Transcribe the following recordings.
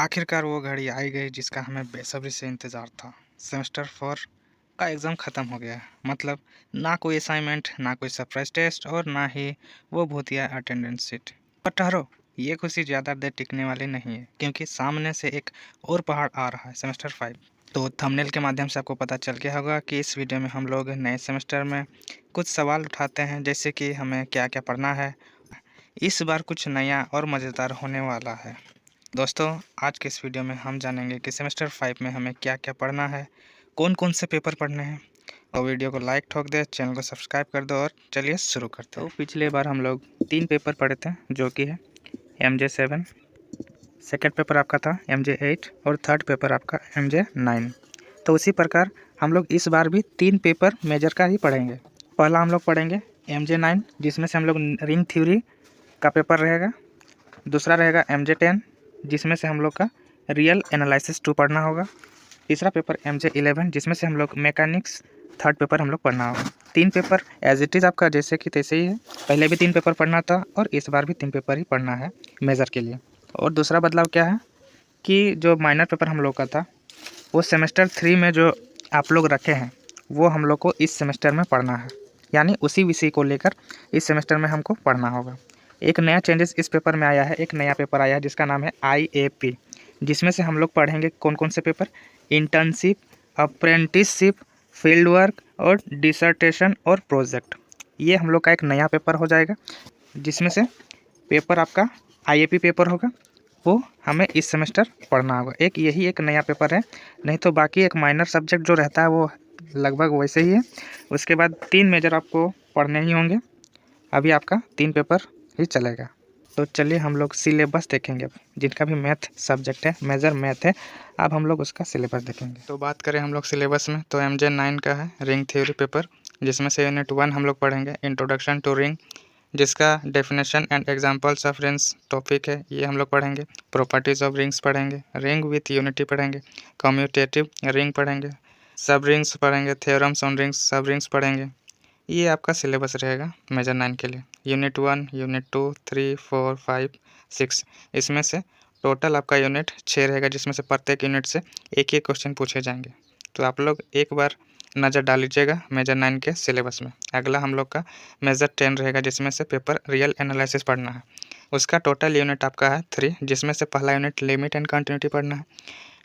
आखिरकार वो घड़ी आई गई जिसका हमें बेसब्री से इंतज़ार था। सेमेस्टर 4 का एग्ज़ाम ख़त्म हो गया। मतलब ना कोई असाइनमेंट, ना कोई सरप्राइज़ टेस्ट और ना ही वो भूतिया अटेंडेंस शीट। पर ठहरो, ये खुशी ज़्यादा देर टिकने वाली नहीं है, क्योंकि सामने से एक और पहाड़ आ रहा है, सेमेस्टर 5। तो थंबनेल के माध्यम से आपको पता चल गया होगा कि इस वीडियो में हम लोग नए सेमेस्टर में कुछ सवाल उठाते हैं, जैसे कि हमें क्या-क्या पढ़ना है। इस बार कुछ नया और मज़ेदार होने वाला है। दोस्तों, आज के इस वीडियो में हम जानेंगे कि सेमेस्टर 5 में हमें क्या-क्या पढ़ना है, कौन-कौन से पेपर पढ़ने हैं। और वीडियो को लाइक ठोक दे, चैनल को सब्सक्राइब कर दो और चलिए शुरू करते हैं। तो पिछले बार हम लोग 3 पेपर पढ़े थे, जो कि है MJ7, सेकंड पेपर आपका था MJ8 और थर्ड पेपर आपका MJ9। तो उसी प्रकार हम लोग इस बार भी 3 पेपर मेजर का ही पढ़ेंगे। पहला हम लोग पढ़ेंगे MJ9, जिसमें से हम लोग रिंग थ्योरी का पेपर रहेगा। दूसरा रहेगा MJ10, जिसमें से हम लोग का रियल एनालिसिस 2 पढ़ना होगा। तीसरा पेपर MJ11, जिसमें से हम लोग मैकेनिक्स थर्ड पेपर हम लोग पढ़ना होगा। 3 पेपर एज इट इज़ आपका जैसे कि तैसे ही है। पहले भी 3 पेपर पढ़ना था और इस बार भी 3 पेपर ही पढ़ना है मेजर के लिए। और दूसरा बदलाव क्या है कि जो माइनर पेपर हम लोग का था, वो सेमेस्टर 3 में जो आप लोग रखे हैं, वो हम लोग को इस सेमेस्टर में पढ़ना है। यानी उसी विषय को लेकर इस सेमेस्टर में हमको पढ़ना होगा। एक नया चेंजेस इस पेपर में आया है, एक नया पेपर आया है जिसका नाम है IAP, जिसमें से हम लोग पढ़ेंगे कौन-कौन से paper, internship, apprenticeship, field work और डिसर्टेशन और प्रोजेक्ट। ये हम लोग का एक नया पेपर हो जाएगा, जिसमें से पेपर आपका IAP पेपर होगा, वो हमें इस सेमेस्टर पढ़ना होगा। यही एक नया पेपर है, नहीं तो बाकी एक माइनर सब्जेक्ट जो रहता है वो लगभग वैसे ही है। उसके बाद 3 मेजर आपको पढ़ने ही होंगे। अभी आपका 3 पेपर ही चलेगा। तो चलिए हम लोग सिलेबस देखेंगे। अब जिनका भी मैथ सब्जेक्ट है, मेजर मैथ है, अब हम लोग उसका सिलेबस देखेंगे। तो बात करें हम लोग सिलेबस में, तो MJ9 का है रिंग थ्योरी पेपर, जिसमें से यूनिट 1 हम लोग पढ़ेंगे इंट्रोडक्शन टू रिंग, जिसका definition and examples of rings topic है, ये हम लोग पढ़ेंगे। प्रॉपर्टीज़ ऑफ रिंग्स पढ़ेंगे, रिंग विथ यूनिटी पढ़ेंगे, कम्यूटेटिव रिंग पढ़ेंगे, सब रिंग्स पढ़ेंगे, थ्योरम्स ऑन रिंग्स, सब रिंग्स पढ़ेंगे। ये आपका सिलेबस रहेगा मेजर 9 के लिए। यूनिट 1, यूनिट 2, 3, 4, 5, 6, इसमें से टोटल आपका यूनिट 6 रहेगा, जिसमें से प्रत्येक यूनिट से एक एक क्वेश्चन पूछे जाएंगे। तो आप लोग एक बार नज़र डाल लीजिएगा मेजर 9 के सिलेबस में। अगला हम लोग का मेजर 10 रहेगा, जिसमें से पेपर रियल एनालिसिस पढ़ना है। उसका टोटल यूनिट आपका है 3, जिसमें से पहला यूनिट लिमिट एंड कंटिन्यूटी पढ़ना है,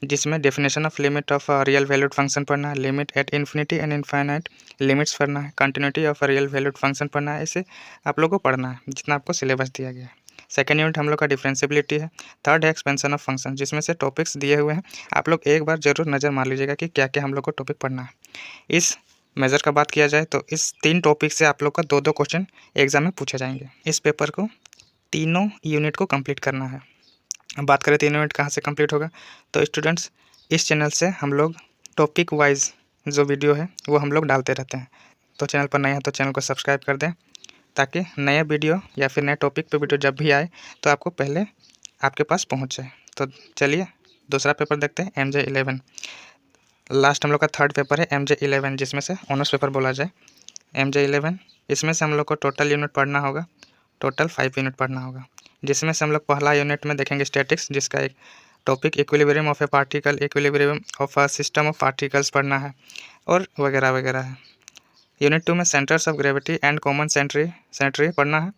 जिसमें definition of limit of real valued function पढ़ना है, limit at infinity and infinite limits पढ़ना है, continuity of real valued function पढ़ना है। इसे आप लोगों को पढ़ना है जितना आपको सिलेबस दिया गया है। सेकेंड यूनिट हम लोग का डिफरेंशिएबिलिटी है। थर्ड है एक्सपेंशन ऑफ फंक्शन, जिसमें से टॉपिक्स दिए हुए हैं। आप लोग एक बार जरूर नज़र मार लीजिएगा कि क्या क्या हम लोग को टॉपिक पढ़ना है। इस मेजर का बात किया जाए तो इस 3 टॉपिक से आप लोग का 2-2 क्वेश्चन एग्जाम में पूछे जाएंगे। इस पेपर को तीनों यूनिट को कंप्लीट करना है। अब बात करें 3 यूनिट कहाँ से कंप्लीट होगा, तो स्टूडेंट्स इस चैनल से हम लोग टॉपिक वाइज जो वीडियो है वो हम लोग डालते रहते हैं। तो चैनल पर नए हैं तो चैनल को सब्सक्राइब कर दें, ताकि नए वीडियो या फिर नए टॉपिक पे वीडियो जब भी आए तो आपको पहले आपके पास पहुंच जाए। तो चलिए दूसरा पेपर देखते हैं MJ11। लास्ट हम लोग का थर्ड पेपर है MJ11, जिसमें से ऑनर्स पेपर बोला जाए। MJ11 इसमें से हम लोग को टोटल यूनिट पढ़ना होगा, टोटल 5 यूनिट पढ़ना होगा, जिसमें से हम लोग पहला यूनिट में देखेंगे स्टैटिक्स, जिसका एक topic equilibrium of a particle, equilibrium of a system of particles पढ़ना है और वगैरह वगैरह है। यूनिट 2 में centres of gravity and common centre पढ़ना है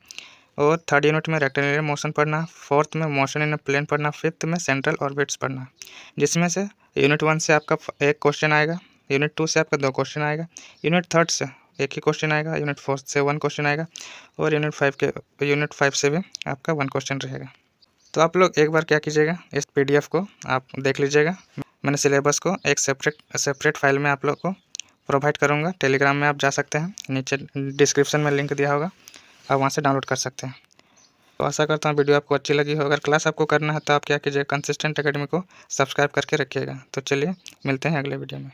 और थर्ड यूनिट में रेक्टेंगुलर मोशन पढ़ना है। फोर्थ में मोशन इन अ प्लेन पढ़ना, फिफ्थ में सेंट्रल ऑर्बिट्स पढ़ना है, जिसमें से यूनिट 1 से आपका एक क्वेश्चन आएगा, यूनिट 2 से आपका 2 क्वेश्चन आएगा, यूनिट 3 से एक ही क्वेश्चन आएगा, यूनिट 4 से 1 क्वेश्चन आएगा और यूनिट 5 से भी आपका 1 क्वेश्चन रहेगा। तो आप लोग एक बार क्या कीजिएगा, इस PDF को आप देख लीजिएगा। मैंने सिलेबस को एक सेपरेट फाइल में आप लोग को प्रोवाइड करूँगा। टेलीग्राम में आप जा सकते हैं, नीचे डिस्क्रिप्शन में लिंक दिया होगा, आप वहाँ से डाउनलोड कर सकते हैं। तो आशा करता हूँ वीडियो आपको अच्छी लगी हो। अगर क्लास आपको करना है तो आप क्या कीजिएगा, कंसिस्टेंट एकेडमी को सब्सक्राइब करके रखिएगा। तो चलिए मिलते हैं अगले वीडियो में।